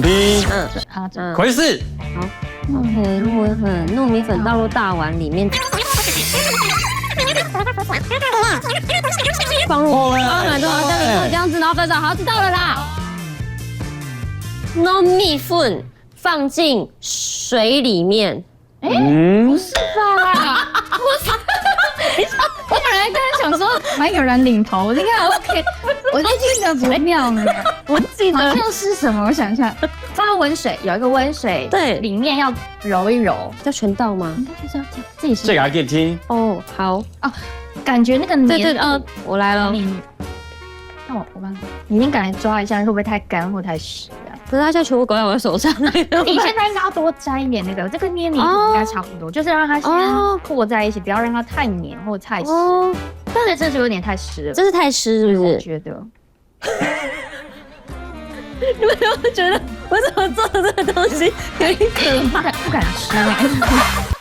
B， 回事。好 ，OK， 入温粉、糯米粉倒入大碗裡面，放入200多这樣子，然後分手，好，知道了啦。糯米粉放進水裡面，不是吧？我本來剛才想說還有人領頭，應該 OK， 我就記得不妙呢。我記得好像是什麼？我想一下，放到溫水，有一個溫水，对，裡面要揉一揉，要全倒嗎？应该就是要这樣，自己是。这個還可以聽哦，好哦，感覺那個黏，對，我來了。那我幫你，先趕緊抓一下，會不會太乾或太濕啊？可是它現在全部勾在我的手上。你現在應該要多沾一點那個，這個捏黏應該差不多，就是讓它先和在一起，不要讓它太黏或太濕。但是這就有點太濕了，這是太濕是不是？我覺得。你們有沒有覺得我怎麼做的這個東西有點可怕？不敢吃。